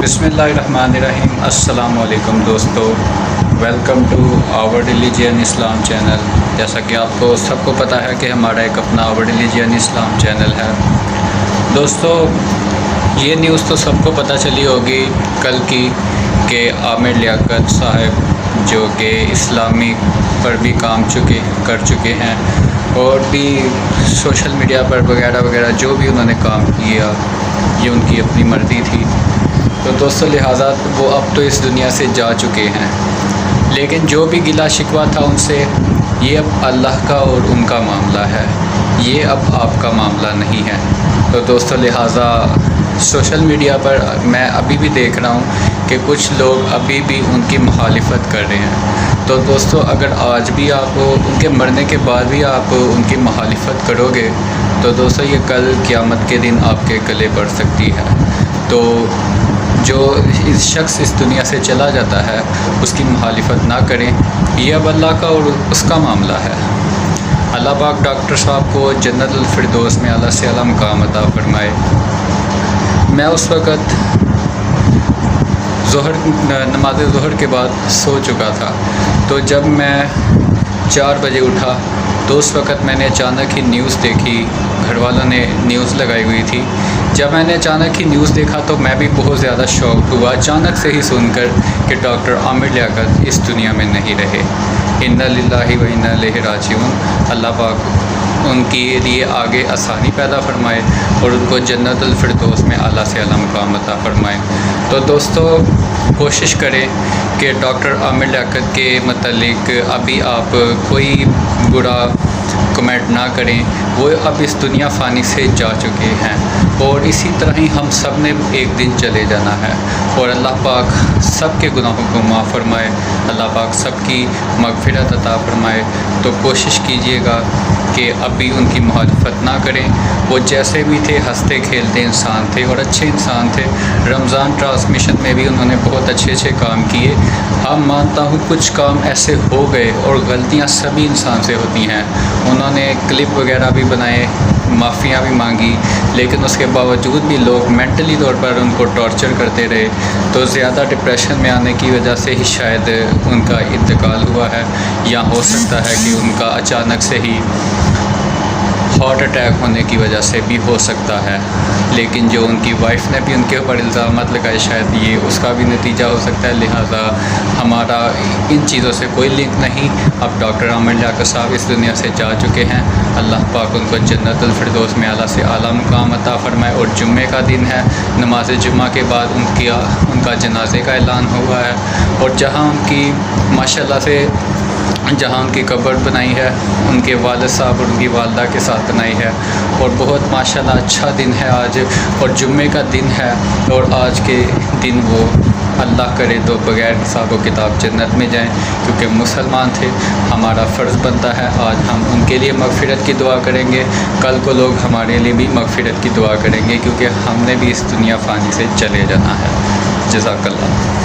बिस्मिल्लाहिर्रहमानिर्रहीम। अस्सलाम वालेकुम दोस्तों, welcome to our religion Islam channel. जैसा कि आपको सबको पता है कि हमारा एक अपना आवर रिलीजन इस्लाम चैनल है। दोस्तों, ये न्यूज़ तो सबको पता चली होगी कल की कि आमिर लियाकत साहब जो कि इस्लामी पर भी काम कर चुके हैं और भी सोशल मीडिया पर वगैरह वगैरह जो भी उन्होंने काम किया, ये उनकी अपनी मर्ज़ी थी। तो दोस्तों, लिहाजा वो अब तो इस दुनिया से जा चुके हैं, लेकिन जो भी गिला शिकवा था उनसे, ये अब अल्लाह का और उनका मामला है, ये अब आपका मामला नहीं है। तो दोस्तों, लिहाजा सोशल मीडिया पर मैं अभी भी देख रहा हूँ कि कुछ लोग अभी भी उनकी मुखालिफत कर रहे हैं। तो दोस्तों, अगर आज भी आप उनके मरने के बाद भी आप उनकी मुखालिफत करोगे तो दोस्तों, ये कल क़यामत के दिन आपके गले पड़ सकती है। तो जो इस शख्स इस दुनिया से चला जाता है उसकी मुखालिफत ना करें, ये अब अल्लाह का और उसका मामला है। अल्लाह पाक डॉक्टर साहब को जन्नतुल फिरदौस में आला से आला मकाम अता फरमाए। मैं उस वक़्त नमाज ज़ोहर के बाद सो चुका था, तो जब मैं 4 बजे उठा तो उस वक़्त मैंने अचानक ही न्यूज़ देखी, घर वालों ने न्यूज़ लगाई हुई थी। जब मैंने अचानक ही न्यूज़ देखा तो मैं भी बहुत ज़्यादा शॉक्ड हुआ, अचानक से ही सुनकर कि डॉक्टर आमिर लियाकत इस दुनिया में नहीं रहे। इन्ना लिल्लाहि व इन्ना इलैहि राजिऊन। अल्लाह पाक उनके लिए आगे आसानी पैदा फरमाए और उनको जन्नतुल फिरदौस में आला से आला मकाम अता फरमाए। तो दोस्तों, कोशिश करें कि डॉक्टर आमिर लियाकत के मतलब अभी आप कोई बुरा कमेंट ना करें। वो अब इस दुनिया फ़ानी से जा चुके हैं और इसी तरह ही हम सब ने एक दिन चले जाना है और अल्लाह पाक सब के गुनाहों को माफ़ फरमाए, अल्लाह पाक सबकी मग़फ़िरत अता फरमाए। तो कोशिश कीजिएगा कि अभी उनकी मुखालिफत ना करें। वो जैसे भी थे हंसते खेलते इंसान थे और अच्छे इंसान थे। रमज़ान ट्रांसमिशन में भी उन्होंने बहुत अच्छे अच्छे काम किए। हाँ, मानता हूँ कुछ काम ऐसे हो गए और गलतियाँ सभी इंसान से होती हैं। उन्होंने क्लिप वगैरह भी बनाए, माफ़ियाँ भी मांगी, लेकिन उसके बावजूद भी लोग मेंटली तौर पर उनको टॉर्चर करते रहे। तो ज़्यादा डिप्रेशन में आने की वजह से ही शायद उनका इंतकाल हुआ है, या हो सकता है कि उनका अचानक से ही हार्ट अटैक होने की वजह से भी हो सकता है। लेकिन जो उनकी वाइफ ने भी उनके ऊपर इल्ज़ामात लगाए, शायद ये उसका भी नतीजा हो सकता है। लिहाजा हमारा इन चीज़ों से कोई लिंक नहीं। अब डॉक्टर आमिर लियाकत साहब इस दुनिया से जा चुके हैं। अल्लाह पाक उनको जन्नतुल फिरदौस में आला से आला मुकाम अता फरमाए। और जुम्मे का दिन है, नमाज जुम्मा के बाद उनका जनाजे का ऐलान हुआ है और जहाँ उनकी माशाल्लाह से जहाँ उनकी कब्र बनाई है उनके वालिद साहब और उनकी वालदा के साथ बनाई है और बहुत माशाल्लाह अच्छा दिन है आज, और जुम्मे का दिन है। और आज के दिन वो अल्लाह करे तो बग़ैर हिसाब व किताब जन्नत में जाएं, क्योंकि मुसलमान थे। हमारा फ़र्ज़ बनता है आज हम उनके लिए मग़फ़िरत की दुआ करेंगे, कल को लोग हमारे लिए भी मग़फ़िरत की दुआ करेंगे, क्योंकि हमने भी इस दुनिया फ़ानी से चले जाना है। जज़ाकल्लाह।